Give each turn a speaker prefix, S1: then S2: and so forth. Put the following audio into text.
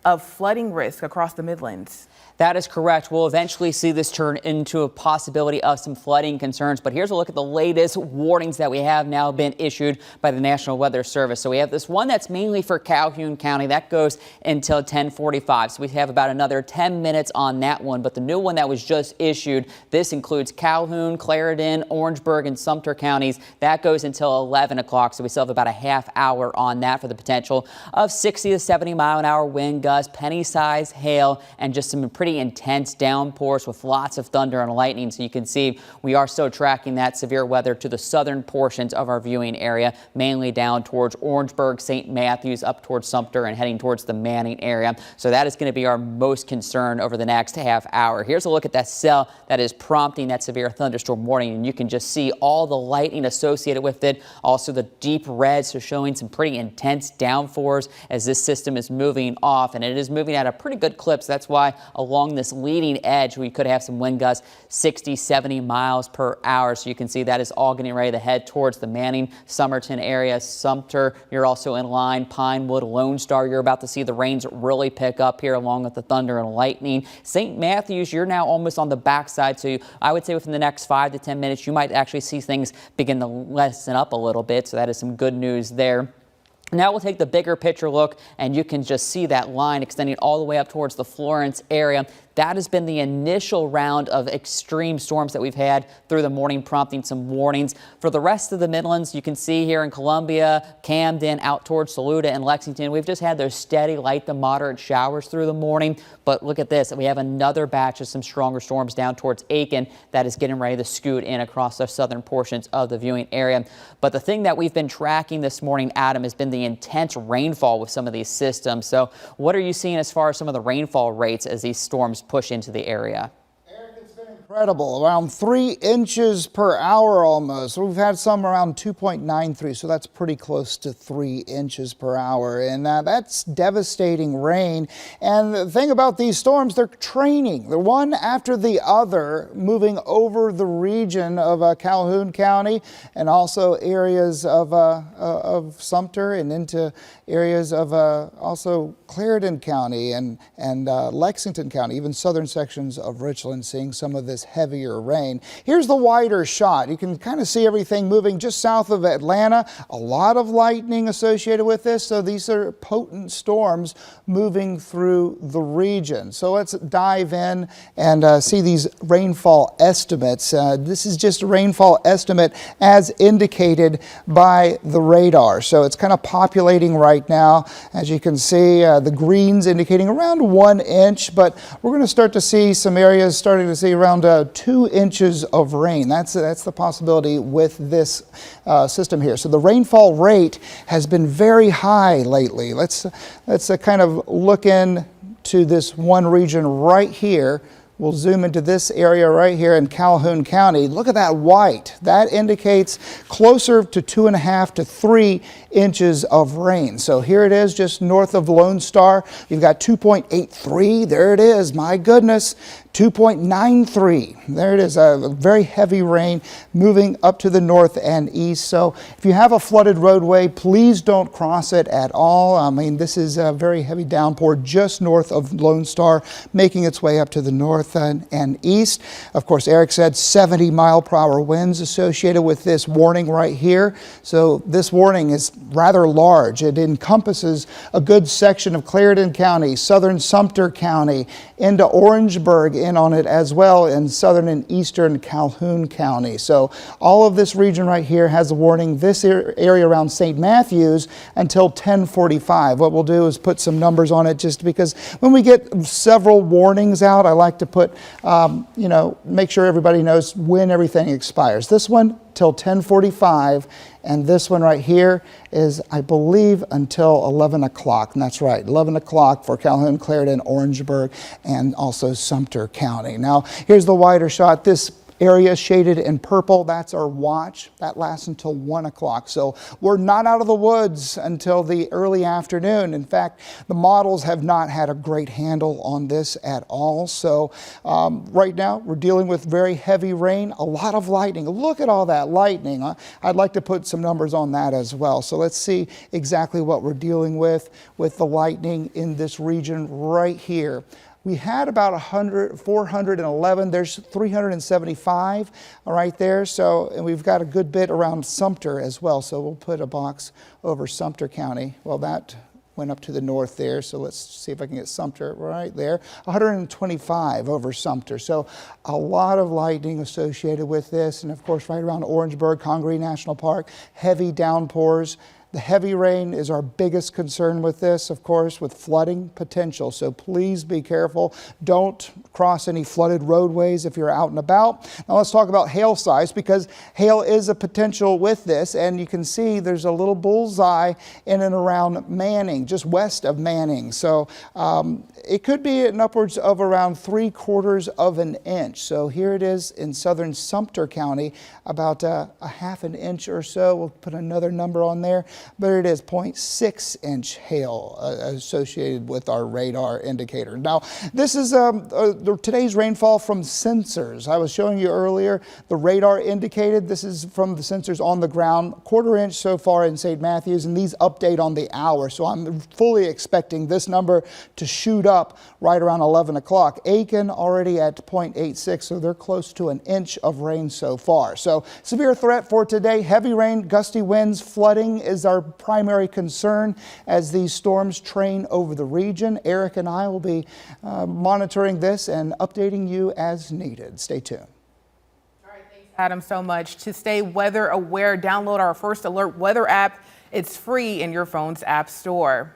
S1: of flooding risk across the Midlands.
S2: That is correct. We'll eventually see this turn into a possibility of some flooding concerns. But here's a look at the latest warnings that we have now been issued by the National Weather Service. So we have this one that's mainly for Calhoun County. That goes until 10:45. So we have about another 10 minutes on that one. But the new one that was just issued, this includes Calhoun, Clarendon, Orangeburg, and Sumter counties. That goes until 11 o'clock. So we still have about a half hour on that for the potential of 60 to 70 mile an hour wind gusts, penny-sized hail, and just some pretty intense downpours with lots of thunder and lightning. So you can see we are still tracking that severe weather to the southern portions of our viewing area, mainly down towards Orangeburg, St. Matthews, up towards Sumter, and heading towards the Manning area. So that is going to be our most concern over the next half hour. Here's a look at that cell that is prompting that severe thunderstorm warning, and you can just see all the lightning associated with it. Also the deep red, so showing some pretty intense downpours as this system is moving off, and it is moving at a pretty good clip. So that's why along this leading edge we could have some wind gusts 60, 70 miles per hour. So you can see that is all getting ready to head towards the Manning, Somerton area. Sumter, you're also in line. Pinewood, Lone Star, you're about to see the rains really pick up here along with the thunder and lightning. St. Matthews, you're now almost on the backside. So I would say within the next 5 to 10 minutes, you might actually see things begin to lessen up a little bit. So that is some good news there. Now we'll take the bigger picture look, and you can just see that line extending all the way up towards the Florence area. That has been the initial round of extreme storms that we've had through the morning, prompting some warnings. For the rest of the Midlands, you can see here in Columbia, Camden, out towards Saluda and Lexington, we've just had those steady light to moderate showers through the morning. But look at this. We have another batch of some stronger storms down towards Aiken that is getting ready to scoot in across the southern portions of the viewing area. But the thing that we've been tracking this morning, Adam, has been the intense rainfall with some of these systems. So what are you seeing as far as some of the rainfall rates as these storms push into the area?
S3: It's been incredible, around 3 inches per hour almost. We've had some around 2.93, so that's pretty close to 3 inches per hour, and that's devastating rain. And the thing about these storms, they're training. They're one after the other, moving over the region of Calhoun County and also areas of Sumter and into areas of also Clarendon County and Lexington County, even southern sections of Richland, seeing some of this heavier rain. Here's the wider shot. You can kind of see everything moving just south of Atlanta. A lot of lightning associated with this, so these are potent storms moving through the region. So let's dive in and see these rainfall estimates. This is just a rainfall estimate as indicated by the radar. So it's kind of populating right now. As you can see, the greens indicating around 1 inch, but we're going to start to see some areas starting to see around 2 inches of rain. That's the possibility with this system here. So the rainfall rate has been very high lately. Let's kind of look into this one region right here. We'll zoom into this area right here in Calhoun County. Look at that white. That indicates closer to 2.5 to 3 inches of rain. So here it is just north of Lone Star. You've got 2.83. There it is. My goodness. 2.93. There it is, a very heavy rain moving up to the north and east. So if you have a flooded roadway, please don't cross it at all. I mean, this is a very heavy downpour just north of Lone Star, making its way up to the north and east. Of course, Eric said 70 mile per hour winds associated with this warning right here. So this warning is rather large. It encompasses a good section of Clarendon County, southern Sumter County, into Orangeburg in on it as well, in southern and eastern Calhoun County. So all of this region right here has a warning. This area around St. Matthews until 10:45. What we'll do is put some numbers on it, just because when we get several warnings out, I like to put, make sure everybody knows when everything expires. This one till 10:45, and this one right here is, I believe, until 11 o'clock. And that's right, 11 o'clock for Calhoun, Clarendon, Orangeburg, and also Sumter County. Now, here's the wider shot. This area shaded in purple, that's our watch. That lasts until 1 o'clock. So we're not out of the woods until the early afternoon. In fact, the models have not had a great handle on this at all. So right now we're dealing with very heavy rain, a lot of lightning. Look at all that lightning. I'd like to put some numbers on that as well. So let's see exactly what we're dealing with the lightning in this region right here. We had about 411, there's 375 right there. So, and we've got a good bit around Sumter as well. So we'll put a box over Sumter County. Well, that went up to the north there. So let's see if I can get Sumter right there. 125 over Sumter. So a lot of lightning associated with this. And of course, right around Orangeburg, Congaree National Park, heavy downpours. The heavy rain is our biggest concern with this, of course, with flooding potential. So please be careful. Don't cross any flooded roadways if you're out and about. Now let's talk about hail size, because hail is a potential with this. And you can see there's a little bullseye in and around Manning, just west of Manning. So it could be an upwards of around 3/4 of an inch. So here it is in southern Sumter County, about a half an inch or so. We'll put another number on there. But it is 0.6 inch hail associated with our radar indicator. Now, this is today's rainfall from sensors. I was showing you earlier the radar indicated. This is from the sensors on the ground, 1/4 inch so far in St. Matthews, and these update on the hour. So I'm fully expecting this number to shoot up right around 11 o'clock. Aiken already at 0.86, so they're close to an inch of rain so far. So severe threat for today, heavy rain, gusty winds, flooding is our primary concern as these storms train over the region. Eric and I will be monitoring this and updating you as needed. Stay tuned.
S1: All right, thanks, Adam, so much. To stay weather aware, download our First Alert weather app. It's free in your phone's app store.